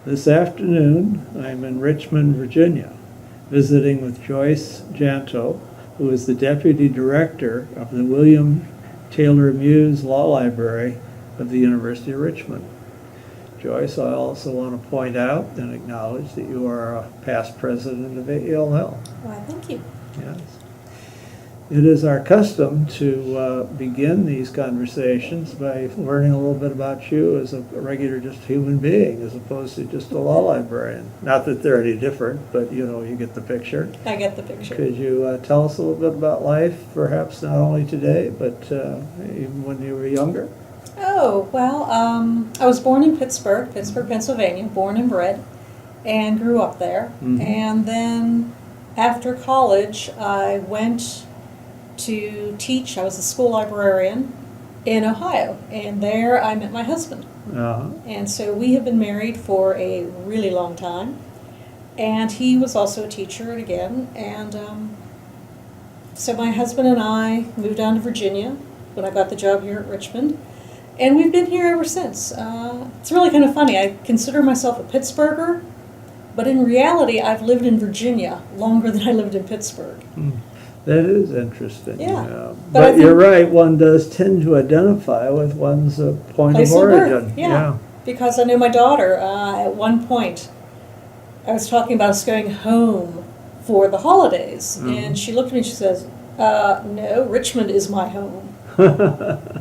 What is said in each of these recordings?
This afternoon, I'm in Richmond, Virginia, visiting with Joyce Janto, who is the Deputy Director of the William Taylor Muse Law Library of the University of Richmond. Joyce, I also want to point out and acknowledge that you are a past president of AELL. Why, thank you. Yes. It is our custom to begin these conversations by learning a little bit about you as a regular just human being as opposed to just a law librarian. Not that they're any different, but you get the picture. I get the picture. Could you tell us a little bit about life, perhaps not only today, but even when you were younger? Oh, well, I was born in Pittsburgh, Pennsylvania, born and bred, and grew up there. Mm-hmm. And then after college, I went to teach. I was a school librarian in Ohio, and there I met my husband. Uh-huh. And so we have been married for a really long time, and he was also a teacher again. And so my husband and I moved down to Virginia when I got the job here at Richmond, and we've been here ever since. It's really kind of funny. I consider myself a Pittsburgher, but in reality I've lived in Virginia longer than I lived in Pittsburgh. Mm. That is interesting. Yeah. But you're right, one does tend to identify with one's point of origin. Yeah. Because I know my daughter, at one point, I was talking about us going home for the holidays, Mm-hmm. and she looked at me and she says, no, Richmond is my home.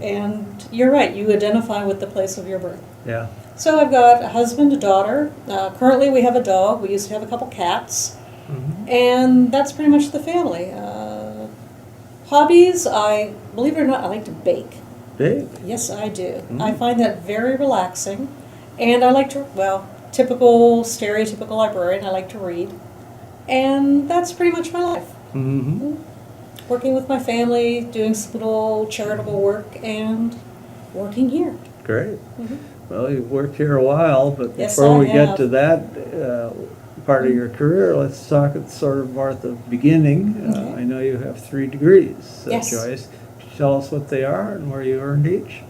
And you're right, you identify with the place of your birth. Yeah. So I've got a husband, a daughter. Currently we have a dog. We used to have a couple cats. Mm-hmm. And that's pretty much the family. Hobbies, believe it or not, I like to bake. Bake? Yes, I do. Mm-hmm. I find that very relaxing. And I like to, typical, stereotypical librarian, I like to read. And that's pretty much my life. Mm-hmm. Working with my family, doing some little charitable work, and working here. Great. Mm-hmm. Well, you've worked here a while, but Yes, before I we get have. to that part of your career, let's talk at sort of more at the beginning. Okay. I know you have 3 degrees, Yes. Joyce. Could you tell us what they are and where you earned each?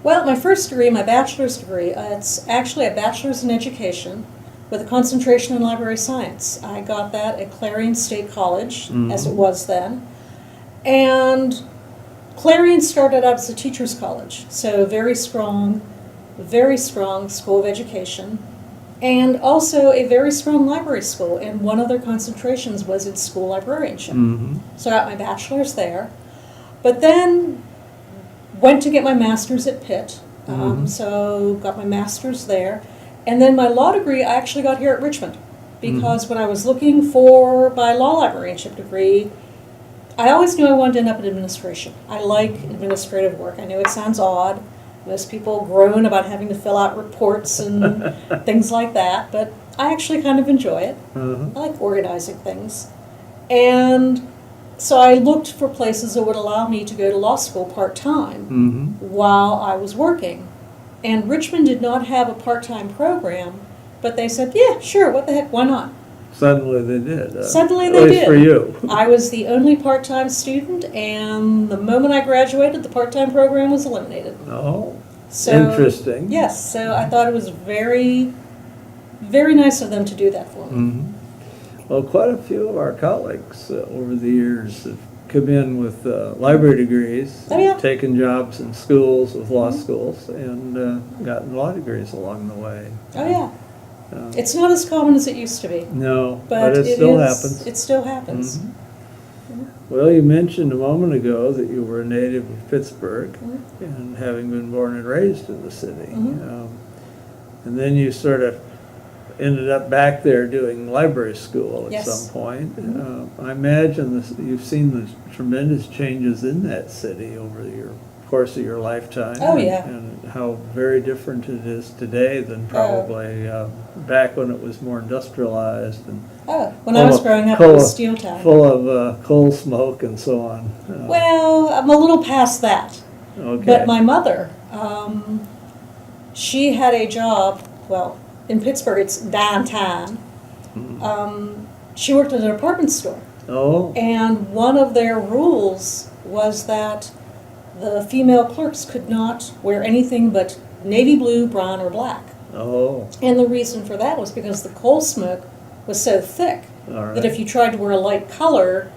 Well, my first degree, my bachelor's degree, it's actually a bachelor's in education with a concentration in library science. I got that at Clarion State College, Mm-hmm. as it was then. And Clarion started out as a teacher's college, so very strong school of education, and also a very strong library school, and one of their concentrations was in school librarianship. Mm-hmm. So I got my bachelor's there, but then went to get my master's at Pitt, so got my master's there, and then my law degree I actually got here at Richmond, because when I was looking for my law librarianship degree, I always knew I wanted to end up in administration. I like administrative work. I know it sounds odd. Most people groan about having to fill out reports and things like that, but I actually kind of enjoy it. Uh-huh. I like organizing things. And so I looked for places that would allow me to go to law school part-time Mm-hmm. while I was working. And Richmond did not have a part-time program, but they said, yeah, sure, what the heck, why not? Suddenly they did. Suddenly at they least did. for you. I was the only part-time student, and the moment I graduated, the part-time program was eliminated. Oh, So, interesting. yes, so I thought it was very, very nice of them to do that for me. Mm-hmm. Well, quite a few of our colleagues over the years have come in with library degrees, Oh, yeah. taken jobs in schools with law schools, and gotten law degrees along the way. Oh, yeah. It's not as common as it used to be, No, but it still happens. It still happens. Mhm. Well, you mentioned a moment ago that you were a native of Pittsburgh, Mhm. and having been born and raised in the city. Mhm. And then you sort of ended up back there doing library school at Yes. some point. Mhm. I imagine you've seen the tremendous changes in that city over your course of your lifetime. Oh, yeah. And how very different it is today than probably back when it was more industrialized and Oh, when I was growing up, it was steel town. full of coal smoke and so on. Well, I'm a little past that. Okay. But my mother, she had a job, in Pittsburgh, it's downtown. She worked at a department store. Oh. And one of their rules was that the female clerks could not wear anything but navy blue, brown, or black. Oh, And the reason for that was because the coal smoke was so thick all right. that if you tried to wear a light color,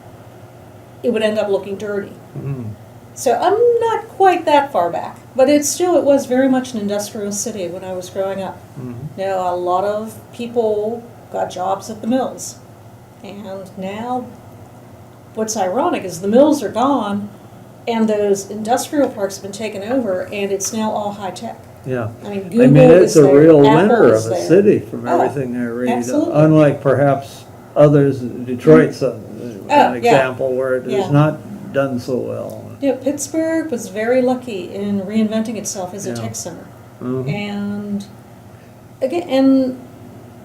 it would end up looking dirty. Mm. So I'm not quite that far back, but it was very much an industrial city when I was growing up. Mhm. Now, a lot of people got jobs at the mills. And now, what's ironic is the mills are gone, and those industrial parks have been taken over, and it's now all high tech. Yeah. I mean, I Google mean, is it's a there, real Apple winner is of a there. city from Oh, everything I read. absolutely. Unlike perhaps others, Detroit's an yeah. example where it Yeah. has not done so well. You know, Pittsburgh was very lucky in reinventing itself as a Yeah. tech center. Mhm. And again, and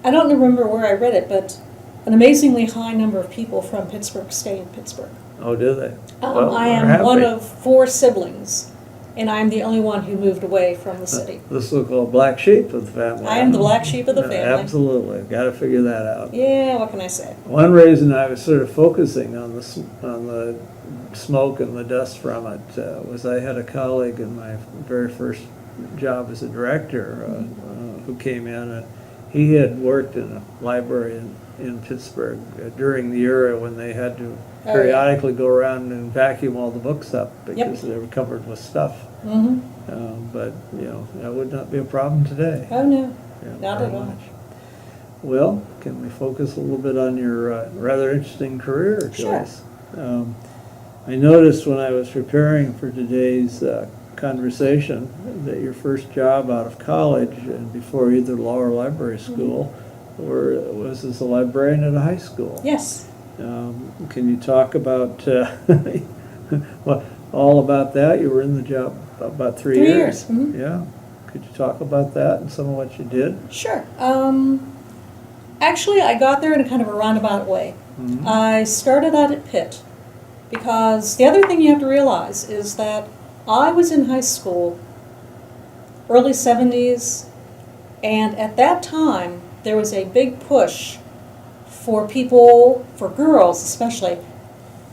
I don't remember where I read it, but an amazingly high number of people from Pittsburgh stay in Pittsburgh. Oh, do they? Well, I we're am one happy. of 4 siblings, and I'm the only one who moved away from the city. This will call black sheep of the family. I am the black sheep of the Yeah, family. Absolutely, got to figure that out. Yeah, what can I say? One reason I was sort of focusing on the smoke and the dust from it was I had a colleague in my very first job as a director who came in, and he had worked in a library in Pittsburgh during the era when they had to Oh, yeah. periodically go around and vacuum all the books up because they were covered with stuff. Mm-hmm. But that would not be a problem today. Oh, no, Yeah, not very at all. much. Well, can we focus a little bit on your rather interesting career, Sure. Joyce? I noticed when I was preparing for today's conversation that your first job out of college and before either law or library school was as a librarian at a high school. Yes. Can you talk about all about that? You were in the job about 3 3 years. years. Mhm. Yeah. Could you talk about that and some of what you did? Sure. Actually, I got there in a kind of a roundabout way. Mhm. I started out at Pitt because the other thing you have to realize is that I was in high school, early 70s, and at that time there was a big push for people, for girls especially,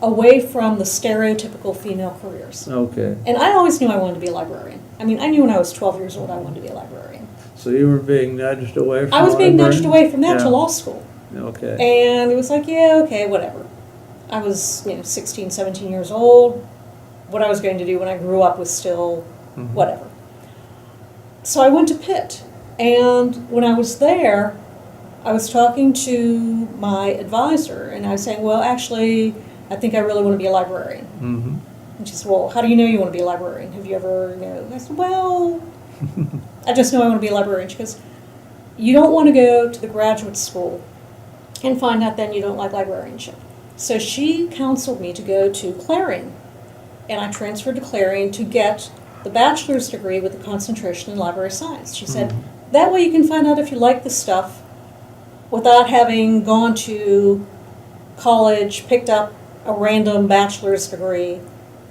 away from the stereotypical female careers. Okay. And I always knew I wanted to be a librarian. I mean, I knew when I was 12 years old I wanted to be a librarian. So you were being nudged away from I was being nudged library? away from that Yeah. to law school. Okay. And it was like, yeah, okay, whatever. I was, 16, 17 years old. What I was going to do when I grew up was still Mhm. whatever. So I went to Pitt. And when I was there, I was talking to my advisor, and I was saying, well, actually, I think I really want to be a librarian. Mm-hmm. And she said, well, how do you know you want to be a librarian? Have you ever, I said, well, I just know I want to be a librarian. She goes, you don't want to go to the graduate school and find out then you don't like librarianship. So she counseled me to go to Clarion, and I transferred to Clarion to get the bachelor's degree with a concentration in library science. She said, that way you can find out if you like the stuff without having gone to college, picked up a random bachelor's degree,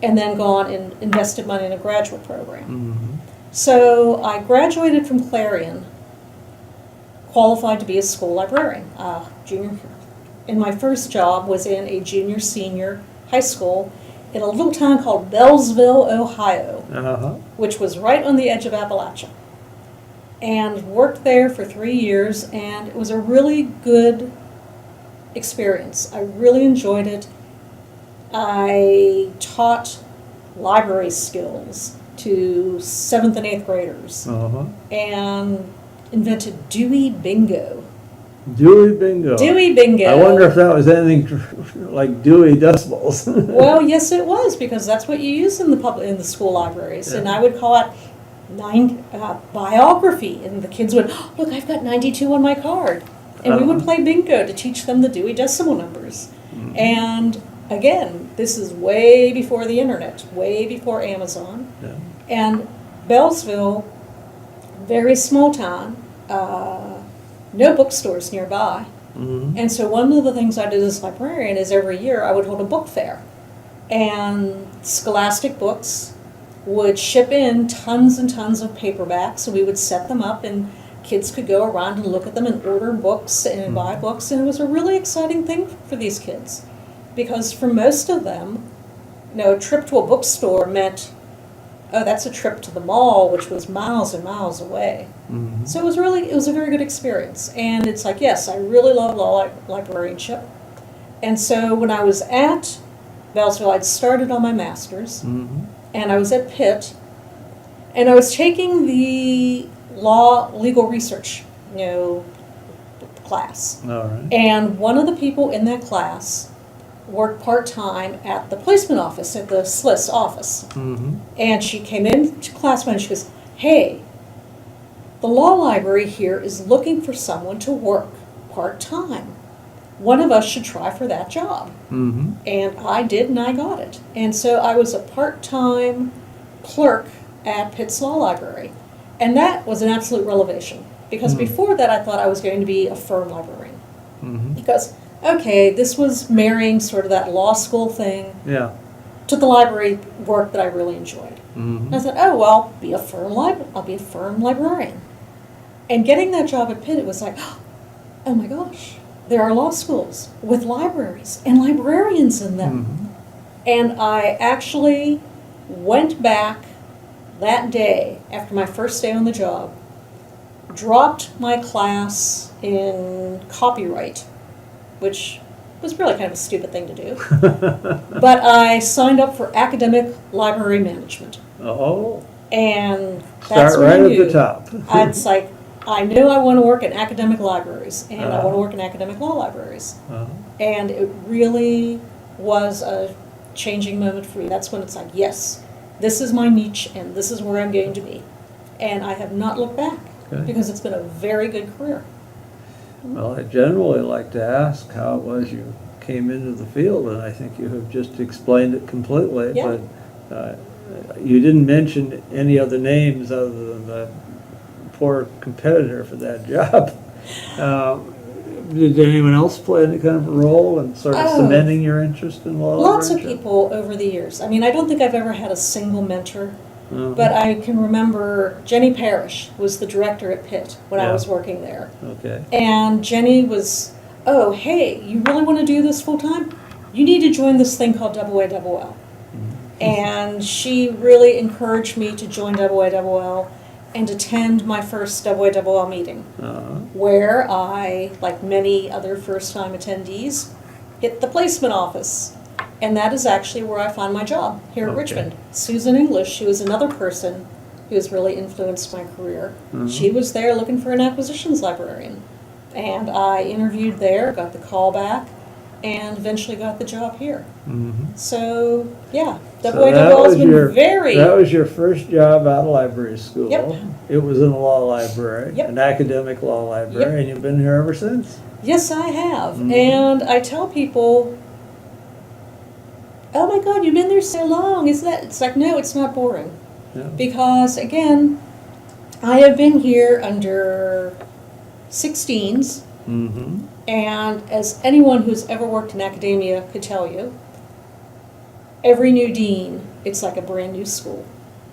and then gone and invested money in a graduate program. Mm-hmm. So I graduated from Clarion, qualified to be a school librarian, junior. And my first job was in a junior-senior high school in a little town called Bellsville, Ohio, Uh-huh. which was right on the edge of Appalachia. And worked there for 3 years, and it was a really good experience. I really enjoyed it. I taught library skills to 7th and 8th graders Uh-huh. and invented Dewey Bingo. Dewey Bingo. Dewey Bingo. I wonder if that was anything like Dewey Decimals. Well, yes, it was, because that's what you use in the school libraries. Yeah. And I would call it biography, and the kids would, oh, look, I've got 92 on my card. And we would Uh-huh. play bingo to teach them the Dewey Decimal numbers. Mhm. And again, this is way before the internet, way before Amazon. Yeah. And Bellsville, very small town, no bookstores nearby. Mhm. And so one of the things I did as librarian is every year I would hold a book fair. And Scholastic Books would ship in tons and tons of paperbacks, and we would set them up, and kids could go around and look at them and order books and buy books. And it was a really exciting thing for these kids, because for most of them, a trip to a bookstore meant oh, that's a trip to the mall, which was miles and miles away. Mhm. So it was a very good experience. And it's like, yes, I really love librarianship. And so when I was at Bellsville, I'd started on my master's, Mhm. and I was at Pitt, and I was taking the legal research, class. All right. And one of the people in that class worked part-time at the placement office, at the SLIS office. Mhm. And she came into class one and she goes, hey, the law library here is looking for someone to work part-time. One of us should try for that job. Mhm. And I did, and I got it. And so I was a part-time clerk at Pitt's Law Library. And that was an absolute revelation. Because before that, I thought I was going to be a firm librarian. Mhm. Because, okay, this was marrying sort of that law school thing Yeah. to the library work that I really enjoyed. Mhm. And I thought, oh, well, I'll be a firm librarian. And getting that job at Pitt, it was like, oh my gosh, there are law schools with libraries and librarians in them. Mhm. And I actually went back that day after my first day on the job, dropped my class in copyright, which was really kind of a stupid thing to do. But I signed up for academic library management. Oh. And that's Start what right I at knew. the top. It's like, I knew I want to work in academic libraries, and I want to Uh-huh. work in academic law libraries. Uh-huh. And it really was a changing moment for me. That's when it's like, yes, this is my niche, and this is where I'm going to be. And I have not looked back, Okay. because it's been a very good career. Well, I generally like to ask how it was you came into the field, and I think you have just explained it completely. Yeah. But you didn't mention any other names other than the poor competitor for that job. Did anyone else play any kind of a role in sort of Oh. cementing your interest in law? Lots of librarianship? people over the years. I mean, I don't think I've ever had a single mentor, Uh-huh. but I can remember Jenny Parrish was the director at Pitt when I Yeah. was working there. Okay. And Jenny was, oh, hey, you really want to do this full time? You need to join this thing called AAL. And she really encouraged me to join AAL and attend my first AAL meeting, Uh-huh. where I, like many other first-time attendees, hit the placement office. And that is actually where I found my job, here at Okay. Richmond. Susan English, she was another person who has really influenced my career. Mhm. She was there looking for an acquisitions librarian. And I interviewed there, got the call back, and eventually got the job here. Mhm. So, yeah, So AAL has been very... That was your first job out of library school. Yep. It was in a law library, Yep. an academic law library, Yep. and you've been here ever since. Yes, I have. Mhm. And I tell people, oh my God, you've been there so long. Isn't that? It's like, no, it's not boring. Yeah. Because, again, I have been here under 16s, Mm-hmm. and as anyone who's ever worked in academia could tell you, every new dean, it's like a brand new school.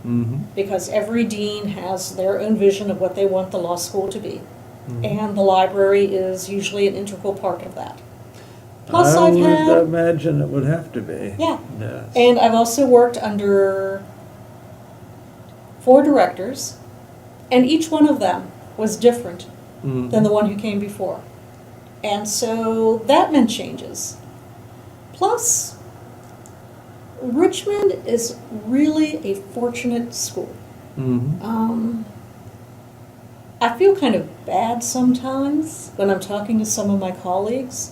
Mm-hmm. Because every dean has their own vision of what they want the law school to be. Mhm. And the library is usually an integral part of that. Plus, I I've would had... imagine it would have to be. Yeah. Yes. And I've also worked under 4 directors, and each one of them was different Mhm. than the one who came before. And so that meant changes. Plus, Richmond is really a fortunate school. Mhm. I feel kind of bad sometimes when I'm talking to some of my colleagues,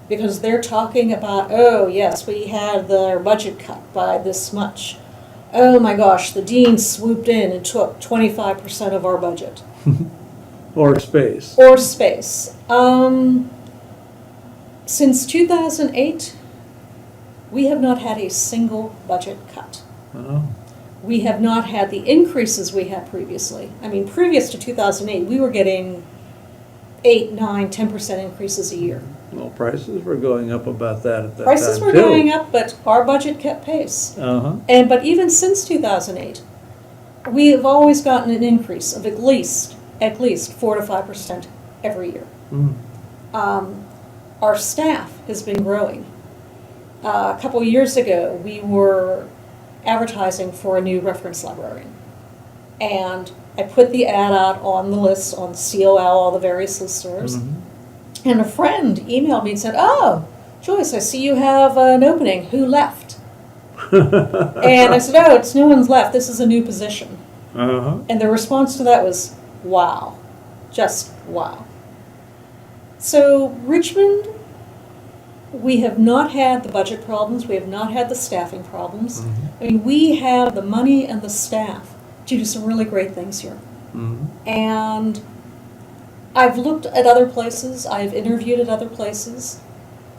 because they're talking about, oh yes, we had their budget cut by this much. Oh my gosh, the dean swooped in and took 25% of our budget. Or space. Or space. Since 2008, we have not had a single budget cut. Oh. We have not had the increases we had previously. I mean, previous to 2008, we were getting 8, 9, 10% increases a year. Well, prices were going up about that at that Prices time, were too. going up, but our budget kept pace. Uh-huh. But even since 2008, we have always gotten an increase of at least 4 to 5% every year. Mm. Our staff has been growing. A couple of years ago, we were advertising for a new reference librarian. And I put the ad out on the lists, on COL, all the various listservs. Mm-hmm. And a friend emailed me and said, "Oh, Joyce, I see you have an opening. Who left?" And I said, "Oh, it's no one's left. This is a new position." Uh-huh. And the response to that was, "Wow. Just wow." So Richmond, we have not had the budget problems. We have not had the staffing problems. Mm-hmm. I mean, we have the money and the staff to do some really great things here. Mm-hmm. And I've looked at other places, I've interviewed at other places,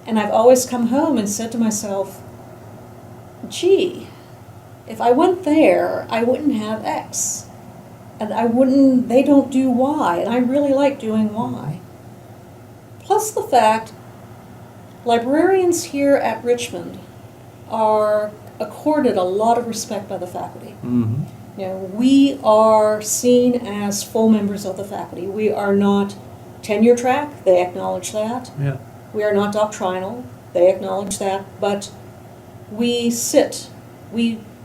and I've always come home and said to myself, gee, if I went there, I wouldn't have X. And they don't do Y, and I really like doing Y. Plus the fact, librarians here at Richmond are accorded a lot of respect by the faculty. Mm-hmm. You know, we are seen as full members of the faculty. We are not tenure track, they acknowledge that. Yeah. We are not doctrinal, they acknowledge that. But we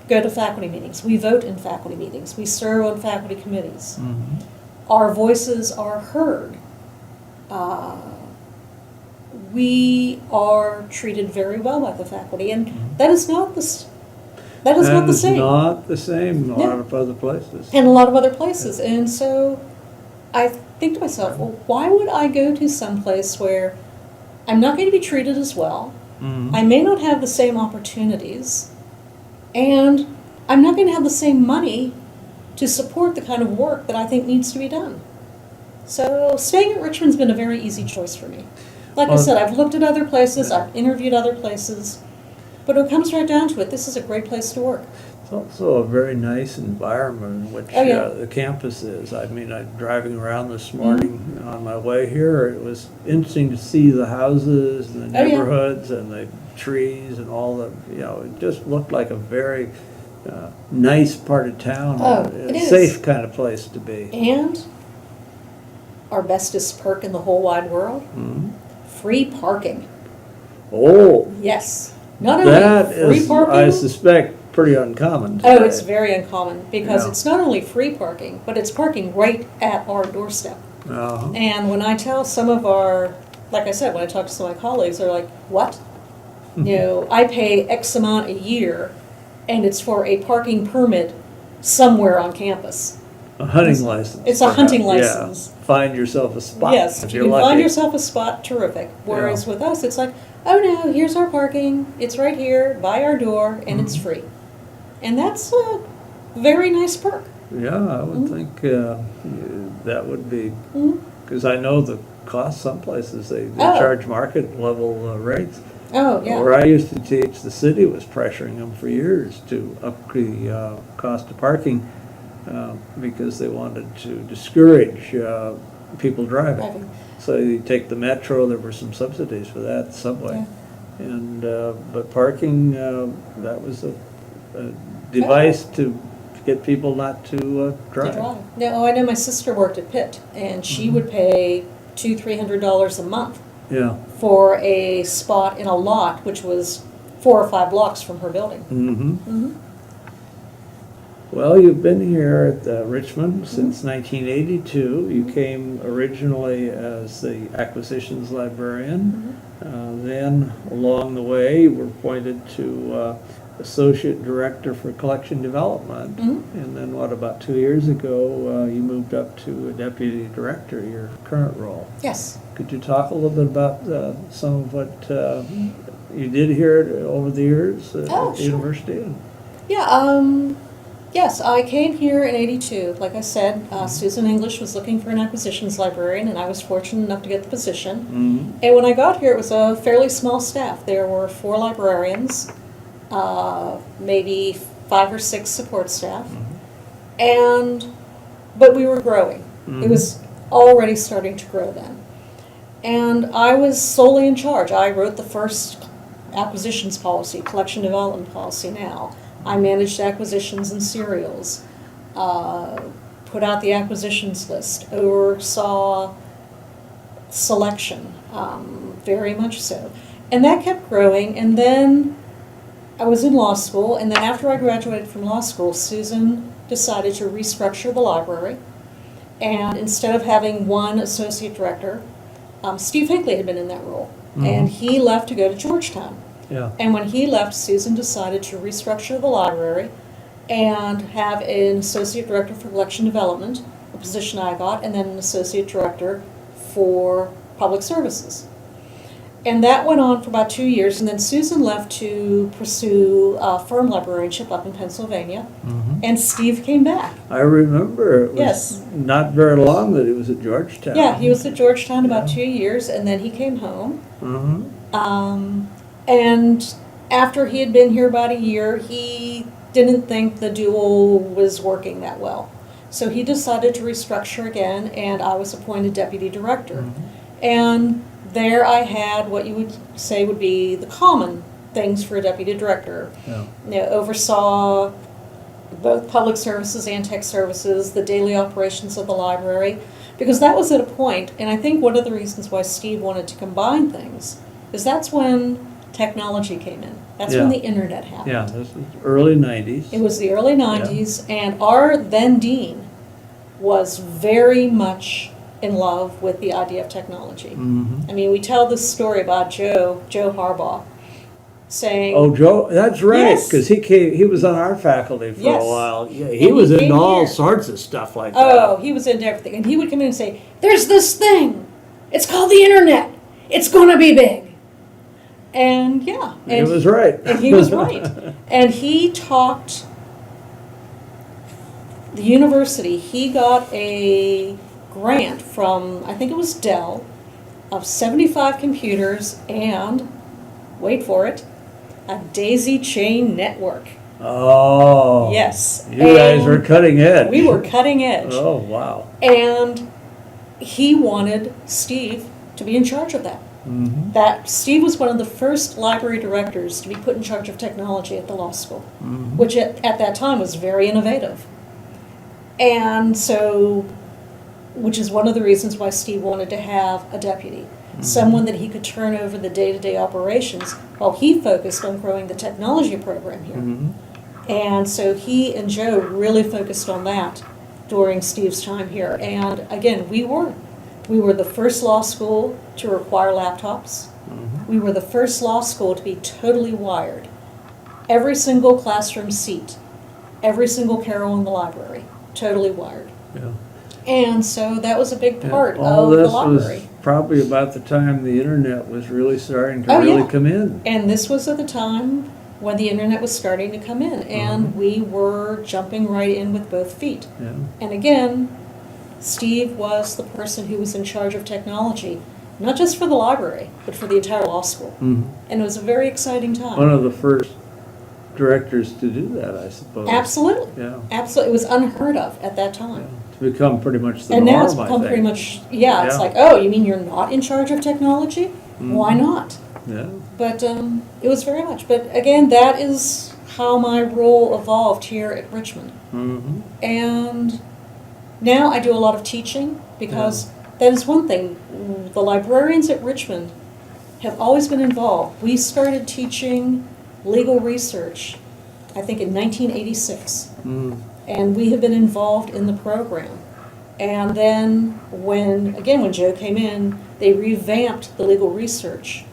go to faculty meetings, we vote in faculty meetings, we serve on faculty committees. Mm-hmm. Our voices are heard. We are treated very well by the faculty, and that is not the same. That is not the same in a lot of other places. In a lot of other places. And so I think to myself, well, why would I go to some place where I'm not going to be treated as well, Mm-hmm. I may not have the same opportunities, and I'm not going to have the same money to support the kind of work that I think needs to be done. So staying at Richmond's been a very easy choice for me. Like I said, I've looked at other places, I've interviewed other places, but when it comes right down to it, this is a great place to work. It's also a very nice environment in which the campus is. I mean, I'm driving around this morning on my way here. It was interesting to see the houses and the neighborhoods and the trees and all the, it just looked like a very nice part of town. It is. Safe kind of place to be. And our bestest perk in the whole wide world, free parking. Oh. Yes. Not that only free is, parking. I suspect, pretty uncommon today. Oh, it's very uncommon because it's not only free parking, but it's parking right at our doorstep. Uh-huh. And when I tell some of our, like I said, when I talk to some of my colleagues, they're like, what? I pay X amount a year, and it's for a parking permit somewhere on campus. A hunting license. It's a hunting license. Yeah. Find yourself a spot. Yes, if you you're can find lucky. yourself a spot, terrific. Whereas with us, it's like, oh no, here's our parking, it's right here, by our door, and it's free. And that's a very nice perk. Yeah, I would think that would be, because I know the cost some places, they charge market level rates. Oh, yeah. Where I used to teach, the city was pressuring them for years to up the cost of parking because they wanted to discourage people driving. So you take the metro, there were some subsidies for that, subway. Yeah. And but parking, that was a device to get people not to drive. No, I know my sister worked at Pitt, and she would pay $200-300 a month for a spot in a lot, which was 4 or 5 blocks from her building. Well, you've been here at Richmond since 1982. You came originally as the acquisitions librarian. Then, along the way, you were appointed to Associate Director for Collection Development. And then, about 2 years ago, you moved up to a Deputy Director, your current role. Yes. Could you talk a little bit about some of what you did here over the years at the university? Yeah, yes, I came here in '82. Like I said, Susan English was looking for an acquisitions librarian, and I was fortunate enough to get the position. And when I got here, it was a fairly small staff. There were 4 librarians, maybe 5 or 6 support staff, but we were growing. It was already starting to grow then. And I was solely in charge. I wrote the first acquisitions policy, collection development policy now. I managed acquisitions and serials, put out the acquisitions list, oversaw selection, very much so. And that kept growing, and then I was in law school, and then after I graduated from law school, Susan decided to restructure the library. And instead of having one associate director, Steve Hinckley had been in that role. And he left to go to Georgetown. Yeah. And when he left, Susan decided to restructure the library and have an associate director for collection development, a position I got, and then an associate director for public services. And that went on for about 2 years, and then Susan left to pursue firm librarianship up in Pennsylvania, and Steve came back. I remember it was Yes. not very long that he was at Georgetown. Yeah, he was at Georgetown about 2 years, and then he came home. And after he had been here about a year, he didn't think the dual was working that well. So he decided to restructure again, and I was appointed deputy director. And there I had what you would say would be the common things for a deputy director. Yeah. You know, oversaw both public services and tech services, the daily operations of the library, because that was at a point, and I think one of the reasons why Steve wanted to combine things is that's when technology came in. That's when the internet happened. Yeah, this was early 90s. It was the early 90s, and our then dean was very much in love with the idea of technology. I mean, we tell this story about Joe Harbaugh, saying, Oh, Joe, that's right, Yes. because he was on our faculty for Yes. a while. Yeah, And he he was came into all here. sorts of stuff like oh, that. he was into everything. And he would come in and say, there's this thing. It's called the internet. It's going to be big. And yeah. He was right. And he was right. And he taught the university. He got a grant from, I think it was Dell, of 75 computers and, wait for it, a daisy chain network. Oh. Yes. You guys And were cutting edge. We were cutting edge. Oh, wow. And he wanted Steve to be in charge of that. That Steve was one of the first library directors to be put in charge of technology at the law school, which at that time was very innovative. And so, which is one of the reasons why Steve wanted to have a deputy, someone that he could turn over the day-to-day operations while he focused on growing the technology program here. And so he and Joe really focused on that during Steve's time here. And again, we were the first law school to require laptops. We were the first law school to be totally wired. Every single classroom seat, every single carrel in the library, totally wired. Yeah. And so that was a big part All of the this library. was probably about the time the internet was really starting to Oh, really yeah. come in. And this was at the time when the internet was starting to come in, and we were jumping right in with both feet. Yeah. And again, Steve was the person who was in charge of technology, not just for the library, but for the entire law school. And it was a very exciting time. One of the first directors to do that, I suppose. Absolutely. Yeah. Absolutely. It was unheard of at that time. To become pretty much the And norm, now it's I become think. pretty much, yeah, it's Yeah. like, oh, you mean you're not in charge of technology? Why not? Yeah. But it was very much. But again, that is how my role evolved here at Richmond. And now I do a lot of teaching because that is one thing. The librarians at Richmond have always been involved. We started teaching legal research, I think, in 1986. And we have been involved in the program. And then when Joe came in, they revamped the legal research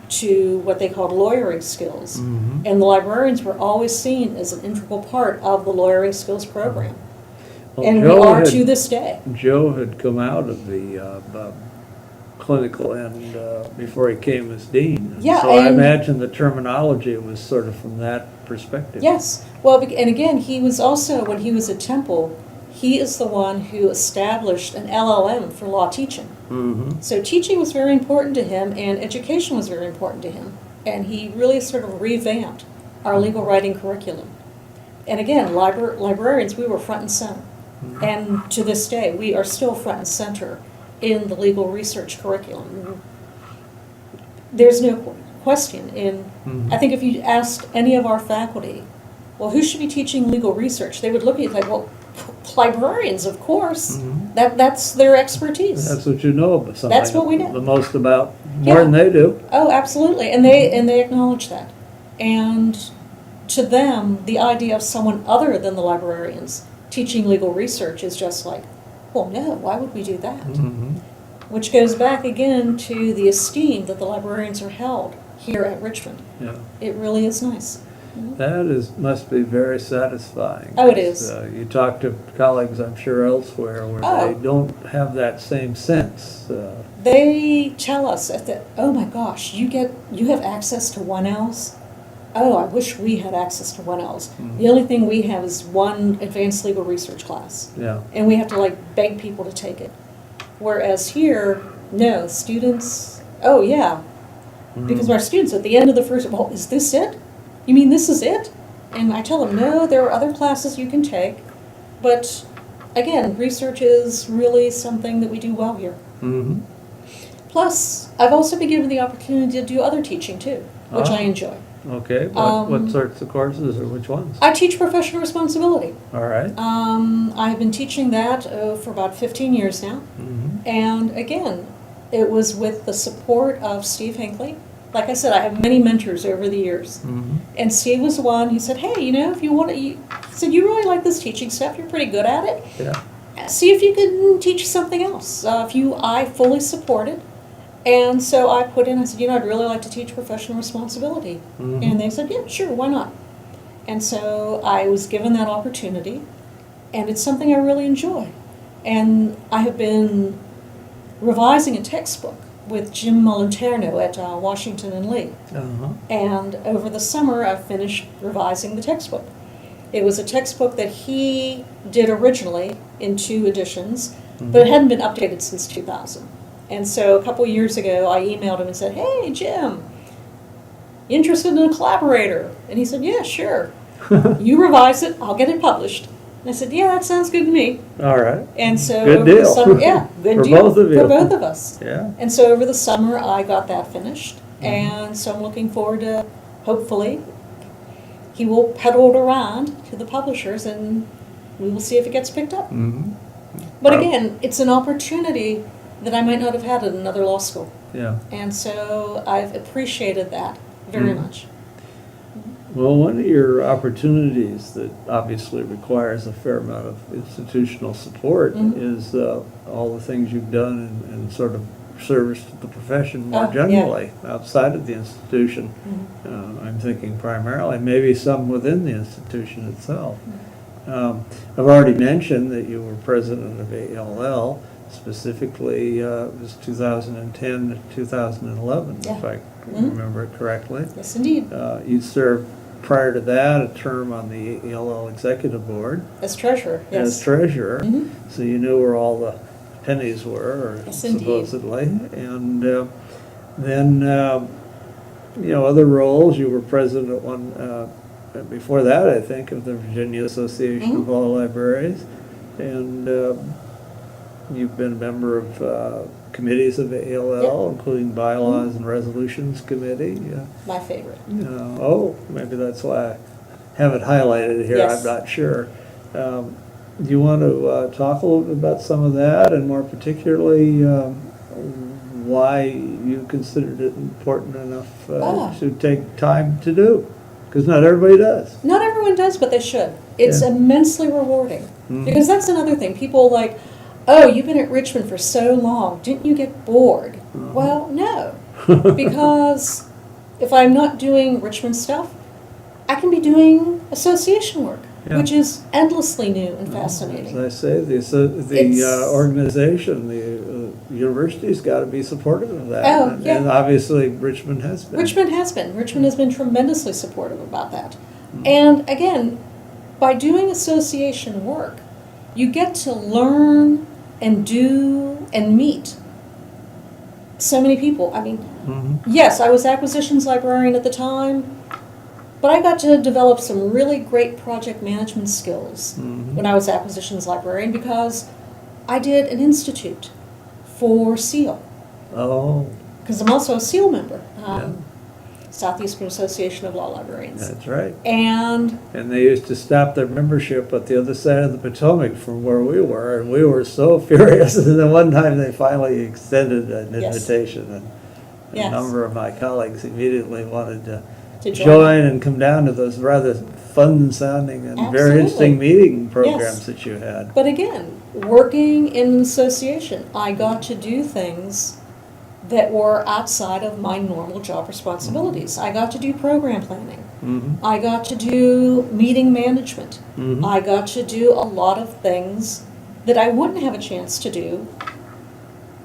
to what they called lawyering skills. And the librarians were always seen as an integral part of the lawyering skills program. Well, And Joe we are had- to this day. Joe had come out of the clinical end before he came as dean. Yeah, So I and- imagine the terminology was sort of from that perspective. Yes. Well, and again, he was also, when he was at Temple, he is the one who established an LLM for law teaching. So teaching was very important to him, and education was very important to him. And he really sort of revamped our legal writing curriculum. And again, librarians, we were front and center. And to this day, we are still front and center in the legal research curriculum. There's no question. I think if you asked any of our faculty, well, who should be teaching legal research? They would look at you like, well, librarians, of course. That's their expertise. That's what you know about something. That's what we know. The most about, more Yeah. than they do. Oh, absolutely. And they acknowledge that. And to them, the idea of someone other than the librarians teaching legal research is just like, well, no, why would we do that? Mhm. Which goes back again to the esteem that the librarians are held here at Richmond. Yeah. It really is nice. That must be very satisfying. Oh, it is. You talk to colleagues, I'm sure, elsewhere where they don't have that same sense. They tell us that, oh my gosh, you have access to 1Ls? Oh, I wish we had access to 1Ls. The only thing we have is one advanced legal research class. Yeah. And we have to like beg people to take it. Whereas here, no, students, oh yeah. Because our students at the end of the first, well, is this it? You mean this is it? And I tell them, no, there are other classes you can take. But again, research is really something that we do well here. Mm-hmm. Plus, I've also been given the opportunity to do other teaching too, which I enjoy. Okay, what sorts of courses or which ones? I teach professional responsibility. All right. I've been teaching that for about 15 years now. Mm-hmm. And again, it was with the support of Steve Hinckley. Like I said, I have many mentors over the years. Mm-hmm. And Steve was the one who said, hey, you know, if you want to, he said, you really like this teaching stuff, you're pretty good at it. Yeah. See if you can teach something else. I fully support it. And so I put in, I said, you know, I'd really like to teach professional responsibility. Mm-hmm. And they said, yeah, sure, why not? And so I was given that opportunity, and it's something I really enjoy. And I have been revising a textbook with Jim Molinterno at Washington and Lee. Uh-huh. And over the summer, I finished revising the textbook. It was a textbook that he did originally in 2 editions, but it hadn't been updated since 2000. And so a couple years ago, I emailed him and said, hey, Jim, interested in a collaborator? And he said, yeah, sure. You revise it, I'll get it published. And I said, yeah, that sounds good to me. All right. And so Good over the deal. summer, yeah, good For deal both of you. for both of us. Yeah. And so over the summer, I got that finished. And so I'm looking forward to, hopefully, he will peddle it around to the publishers, and we will see if it gets picked up. Mm-hmm. But again, it's an opportunity that I might not have had at another law school. Yeah. And so I've appreciated that very much. Well, one of your opportunities that obviously requires a fair amount of institutional support is all the things you've done in sort of service to the profession more generally outside of the institution. I'm thinking primarily, maybe some within the institution itself. I've already mentioned that you were president of ALL. Specifically, it was 2010 to 2011, if I remember it correctly. Yes, indeed. You served prior to that a term on the ALL executive board. As treasurer, yes. As treasurer, so you knew where all the pennies were, or Yes, supposedly. And then, other roles. You were president at one, before that, I think, of the Virginia Association of Law Libraries. And you've been a member of committees of ALL, including Bylaws and Resolutions Committee. My favorite. Maybe that's why I have it highlighted here. Yes. I'm not sure. Do you want to talk a little bit about some of that, and more particularly why you considered it important enough to take time to do? Because not everybody does. Not everyone does, but they should. It's immensely rewarding. Because that's another thing. People are like, oh, you've been at Richmond for so long. Didn't you get bored? Well, no. Because if I'm not doing Richmond stuff, I can be doing association work, which is endlessly new and fascinating. As I say, the organization, the university's got to be supportive of that. And obviously Richmond has been. Richmond has been. Richmond has been tremendously supportive about that. And again, by doing association work, you get to learn and do and meet so many people. I mean, yes, I was acquisitions librarian at the time, but I got to develop some really great project management skills when I was acquisitions librarian, because I did an institute for SEAL. Oh. Because I'm also a SEAL member. Southeastern Association of Law Librarians. That's right. And they used to stop their membership at the other side of the Potomac from where we were, and we were so furious. And then one time they finally extended an invitation, and a number of my colleagues immediately wanted to to join and come down to those rather fun-sounding and very Absolutely. interesting meeting programs Yes. that you had. But again, working in an association, I got to do things that were outside of my normal job responsibilities. I got to do program planning. Mm-hmm. I got to do meeting management. Mm-hmm. I got to do a lot of things that I wouldn't have a chance to do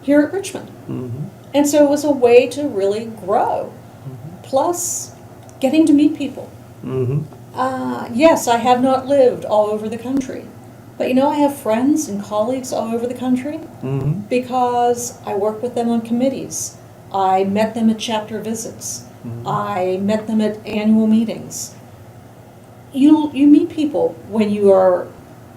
here at Richmond. Mm-hmm. And so it was a way to really grow. Plus, getting to meet people. Mm-hmm. Yes, I have not lived all over the country. But I have friends and colleagues all over the country Mm-hmm. because I work with them on committees. I met them at chapter visits. Mhm. I met them at annual meetings. You meet people when you are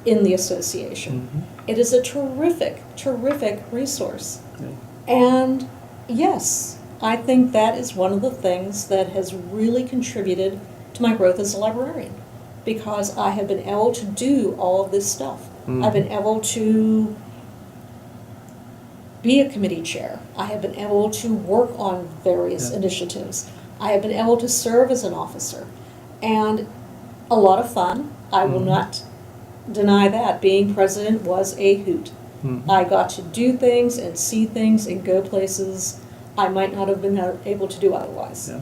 in the association. Mhm. It is a terrific, terrific resource. Yeah. And yes, I think that is one of the things that has really contributed to my growth as a librarian, because I have been able to do all of this stuff. Mhm. I've been able to be a committee chair. I have been able to work on various Yeah. initiatives. I have been able to serve as an officer. And a lot of fun. I will Mhm. not deny that. Being president was a hoot. Mhm. I got to do things and see things and go places I might not have been able to do otherwise. Yeah.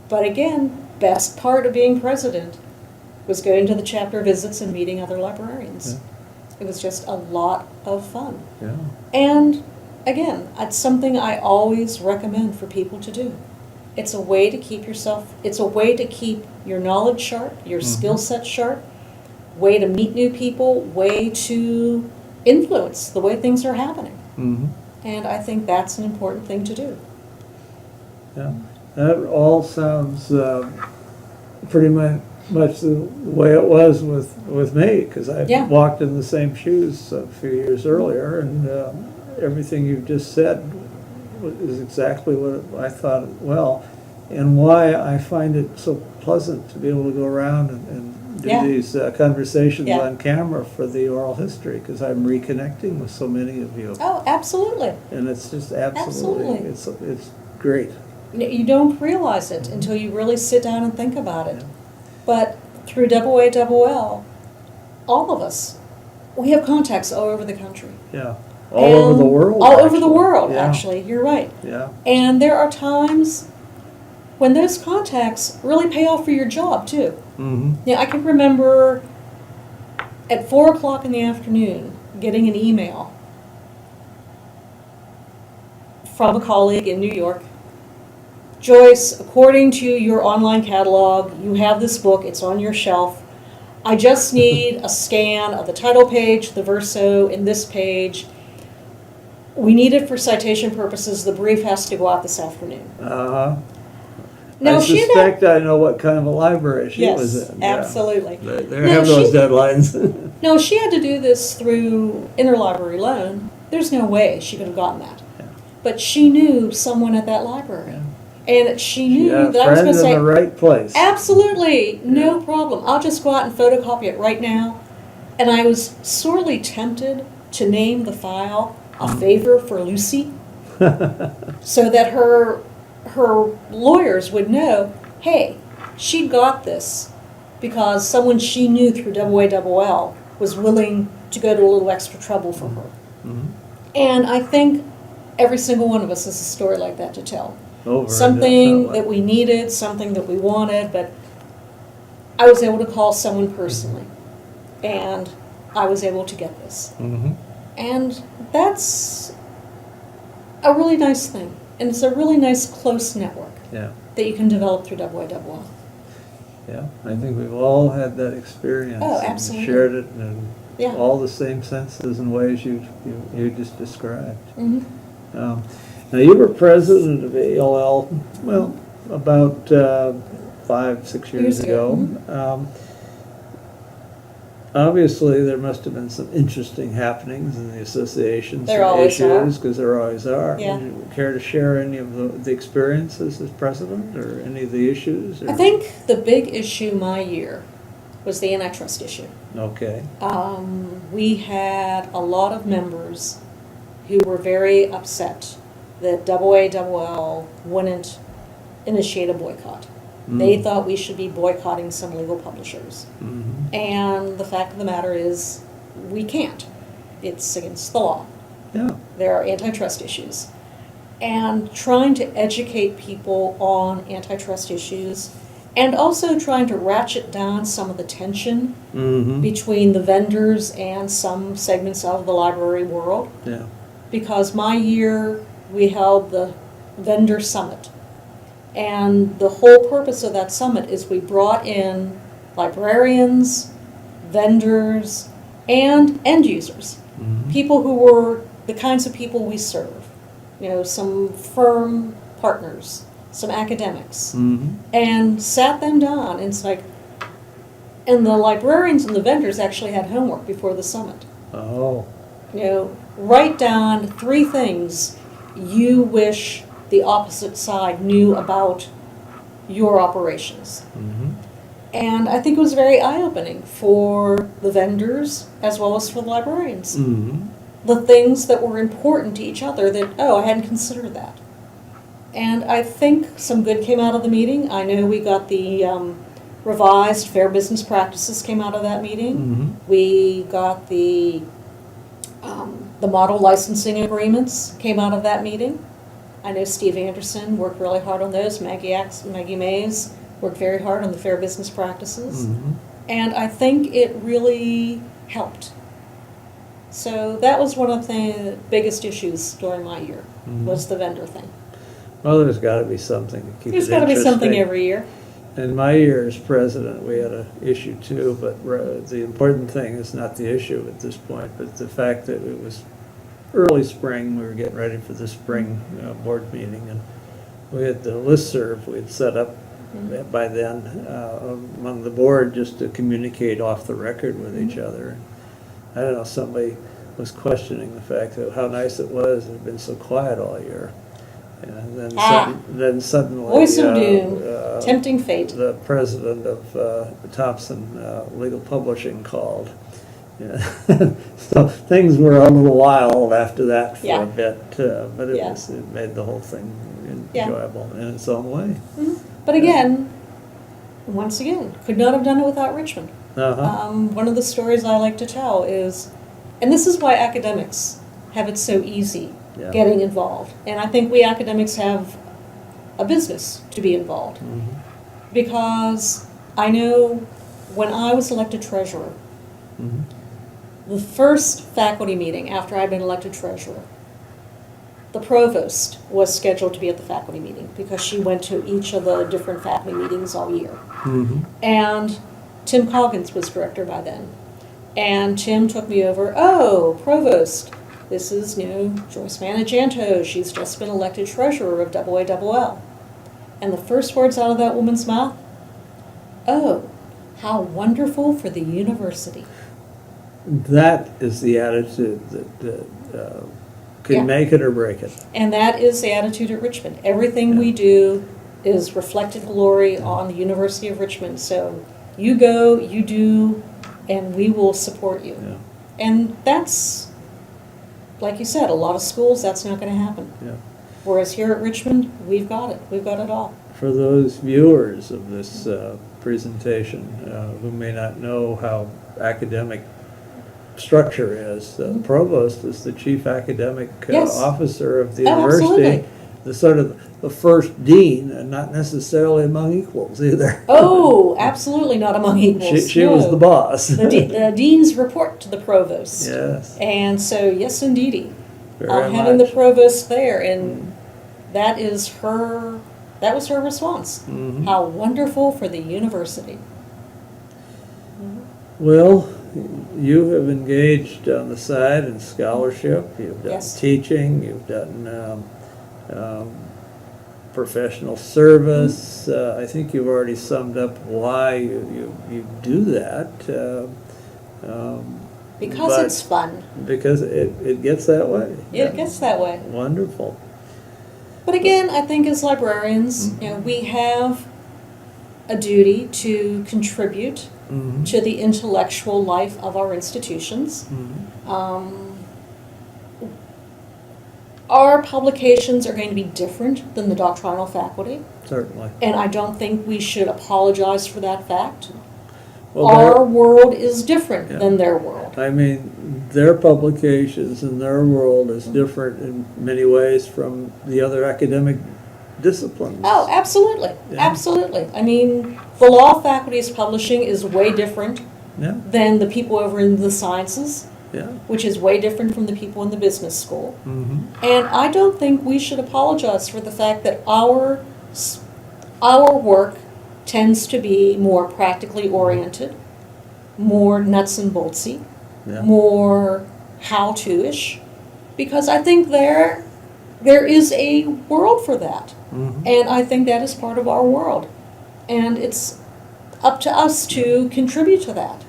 But again, best part of being president was going to the chapter visits and meeting other librarians. It was just a lot of fun. Yeah. And again, it's something I always recommend for people to do. It's a way to keep it's a way to keep your knowledge sharp, your Mhm. skill set sharp, way to meet new people, way to influence the way things are happening. Mm-hmm. And I think that's an important thing to do. Yeah. That all sounds pretty much the way it was with me, because I Yeah. walked in the same shoes a few years earlier, and everything you've just said is exactly what I thought, and why I find it so pleasant to be able to go around and do Yeah. these conversations Yeah. on camera for the oral history, because I'm reconnecting with so many of you, Oh, absolutely. and it's just absolutely. It's great. You don't realize it until you really sit down and think about it. But through AALL, all of us, we have contacts all over the country. Yeah, all over the And world. All over the world, Yeah. actually. You're right. Yeah. And there are times when those contacts really pay off for your job, too. Mm-hmm. Yeah, I can remember at 4 o'clock in the afternoon getting an email from a colleague in New York. Joyce, according to your online catalog, you have this book, it's on your shelf. I just need a scan of the title page, the verso, and this page. We need it for citation purposes. The brief has to go out this afternoon. Uh-huh. Now, I she had suspect I know what kind of a library she Yes, was in. Yeah. absolutely. They No, have those she- deadlines. No, she had to do this through interlibrary loan. There's no way she could have gotten that. Yeah. But she knew someone at that library. Yeah. And she knew Yeah, that I was friend going to in say, the right place. absolutely, no Yeah. problem. I'll just go out and photocopy it right now. And I was sorely tempted to name the file A Favor for Lucy, so that her lawyers would know, hey, she got this because someone she knew through AALL was willing to go to a little extra trouble for her. Mhm. And I think every single one of us has a story like that to tell. Over, Something definitely. that we needed, something that we wanted, but I was able to call someone personally, and I was able to get this. Mhm. And that's a really nice thing. And it's a really nice close network Yeah, that you can develop through AALL. yeah. I think we've all had that experience. Oh, and absolutely. shared it in Yeah. all the same senses and ways you just described. Mhm. Now, you were president of ALL, well, about 5-6 years Years ago, ago. Obviously, there must have been some interesting happenings in the association, There some always are. issues, because there always are. Yeah. Would you care to share any of the experiences as president, or any of the issues? Or? I think the big issue my year was the antitrust issue. Okay. We had a lot of members who were very upset that AALL wouldn't initiate a boycott. They thought we should be boycotting some legal publishers. Mhm. And the fact of the matter is, we can't. It's against the law. Yeah. There are antitrust issues. And trying to educate people on antitrust issues, and also trying to ratchet down some of the tension Mhm. between the vendors and some segments of the library world. Yeah. Because my year, we held the vendor summit. And the whole purpose of that summit is we brought in librarians, vendors, and end users. Mhm. People who were the kinds of people we serve. You know, some firm partners, some academics. Mhm. And sat them down, and it's like, and the librarians and the vendors actually had homework before the summit. Oh. You know, write down 3 things you wish the opposite side knew about your operations. Mhm. And I think it was very eye-opening for the vendors as well as for the librarians. Mhm. The things that were important to each other that, oh, I hadn't considered that. And I think some good came out of the meeting. I know we got the revised fair business practices came out of that meeting. Mhm. We got the model licensing agreements came out of that meeting. I know Steve Anderson worked really hard on those. Maggie Mays worked very hard on the fair business practices. Mhm. And I think it really helped. So that was one of the biggest issues during my year, was the vendor thing. Well, there's got to be something to keep There's it got to be something interesting. every year. In my year as president, we had an issue too, but the important thing is not the issue at this point, but the fact that it was early spring, we were getting ready for the spring board meeting, and we had the listserv we had set up by then among the board just to communicate off the record with each other. I don't know, somebody was questioning the fact that how nice it was, it had been so quiet all year. And then suddenly, Voice of doom, tempting fate. the president of Thompson Legal Publishing called. Yeah. So things were a little wild after that for a bit, but it made the whole thing enjoyable in its own way. Mm-hmm. But again, once again, could not have done it without Richmond. Uh-huh. One of the stories I like to tell is, and this is why academics have it so easy getting involved. And I think we academics have a business to be involved. Mhm. Because I know when I was elected treasurer, Mhm. the first faculty meeting after I'd been elected treasurer, the provost was scheduled to be at the faculty meeting because she went to each of the different faculty meetings all year. Mhm. And Tim Coggins was director by then. And Tim took me over, oh, provost, this is, Joyce Manna Janto. She's just been elected treasurer of AAL. And the first words out of that woman's mouth, oh, how wonderful for the university. That is the attitude that can make it or break it. And that is the attitude at Richmond. Everything we do is reflected glory on the University of Richmond. So you go, you do, and we will support you. Yeah. And that's, like you said, a lot of schools, that's not going to happen. Yeah. Whereas here at Richmond, we've got it. We've got it all. For those viewers of this presentation who may not know how academic structure is, the provost is the chief academic officer of the university. Absolutely. The sort of the first dean, and not necessarily among equals either. Oh, absolutely not among equals. She was the boss. The deans report to the provost. Yes. And so, yes, indeedy. Very Having the much. provost there, and that was her response. Mhm. How wonderful for the university. Well, you have engaged on the side in scholarship, you've done teaching, you've done professional service. I think you've already summed up why you do that. Because it's fun. Because it gets that way. It gets that way. Wonderful. But again, I think as librarians, we have a duty to contribute to the intellectual life of our institutions. our publications are going to be different than the doctrinal faculty, Certainly. and I don't think we should apologize for that fact. Well, Our world is different Yeah. than their world. I mean, their publications and their world is different in many ways from the other academic disciplines. Oh, absolutely, Yeah. absolutely. I mean, the law faculty's publishing is way different Yeah, than the people over in the sciences, yeah. which is way different from the people in the business school. Mm-hmm. And I don't think we should apologize for the fact that our work tends to be more practically oriented, more nuts and boltsy, Yeah. more how-to-ish, because I think there is a world for that. Mm-hmm. And I think that is part of our world. And it's up to us to contribute to that.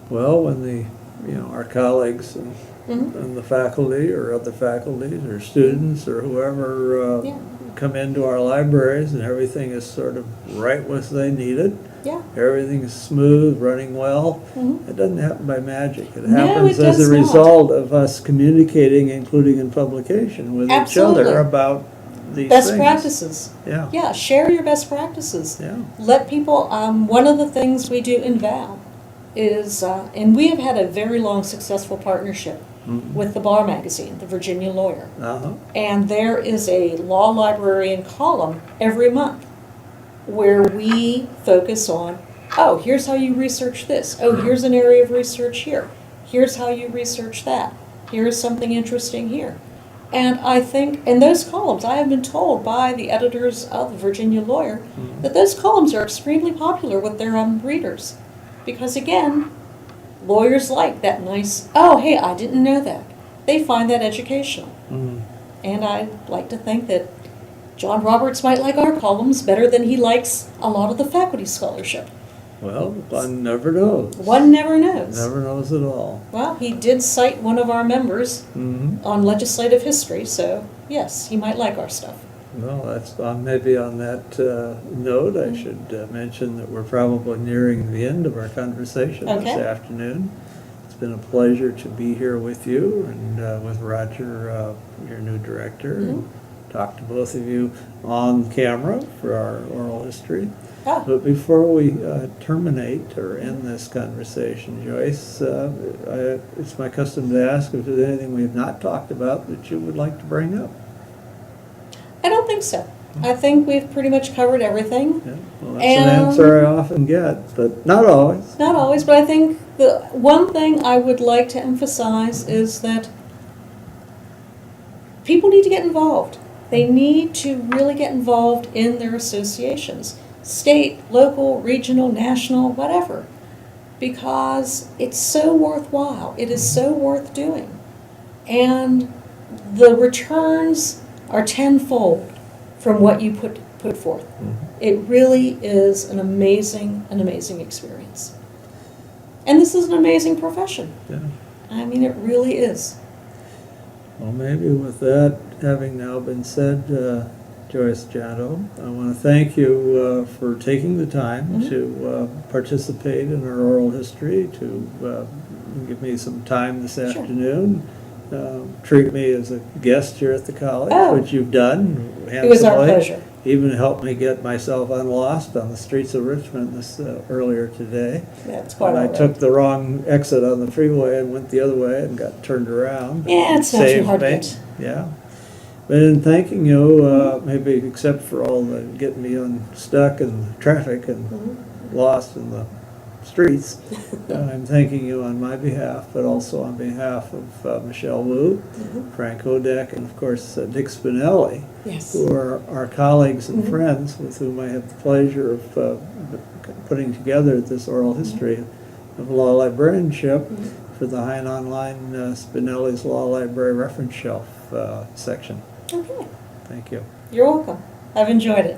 Well, when our colleagues Mhm. and the faculty or other faculties or students or whoever Yeah. come into our libraries and everything is sort of right as they need it, Yeah. everything is smooth, running well, Mhm. it doesn't happen by magic. It No, happens it as does a not. result of us communicating, including in publication, with each Absolutely. other about these Best things. practices. Yeah, Yeah, share your best practices. yeah. Let people, one of the things we do in Val is, and we have had a very long successful partnership Mhm. with the Bar Magazine, the Virginia Lawyer. Uh-huh. And there is a law librarian column every month where we focus on, oh, here's how you research this. Oh, here's an area of research here. Here's how you research that. Here's something interesting here. And I think, in those columns, I have been told by the editors of the Virginia Lawyer that those columns are extremely popular with their readers. Because again, lawyers like that nice, oh, hey, I didn't know that. They find that educational. Mm. And I like to think that John Roberts might like our columns better than he likes a lot of the faculty scholarship. Well, one never knows. One never knows. Never knows at all. Well, he did cite one of our members Mm-hmm. on legislative history, so yes, he might like our stuff. Well, that's maybe on that note, I should mention that we're probably nearing the end of our conversation Okay. this afternoon. It's been a pleasure to be here with you and with Roger, your new director, and talk to both of you on camera for our oral history. Ah, But before we terminate or end this conversation, Joyce, it's my custom to ask if there's anything we have not talked about that you would like to bring up. I don't think so. I think we've pretty much covered everything. Yeah, well, that's an answer I often get, but not always. Not always, but I think the one thing I would like to emphasize is that people need to get involved. They need to really get involved in their associations, state, local, regional, national, whatever, because it's so worthwhile. It is so worth doing. And the returns are tenfold from what you put forth. It really is an amazing experience. And this is an amazing profession. Yeah. I mean, it really is. Well, maybe with that having now been said, Joyce, Janto, I want to thank you for taking the time to participate in our oral history, to give me some time this afternoon, treat me as a guest here at the college, which you've done handsomely. It was our pleasure. Even helped me get myself unlost on the streets of Richmond earlier today. That's quite And all I right. took the wrong exit on the freeway and went the other way and got turned around. Yeah, it's not too Saved hard to me. get. Yeah. But in thanking you, maybe except for all the getting me unstuck in traffic and lost in the streets, I'm thanking you on my behalf, but also on behalf of Michelle Wu, Frank Odek, and of course Dick Spinelli, Yes. who are our colleagues and friends with whom I have the pleasure of putting together this oral history of law librarianship for the Hein Online Spinelli's Law Library Reference Shelf section. Okay. Thank you. You're welcome. I've enjoyed it.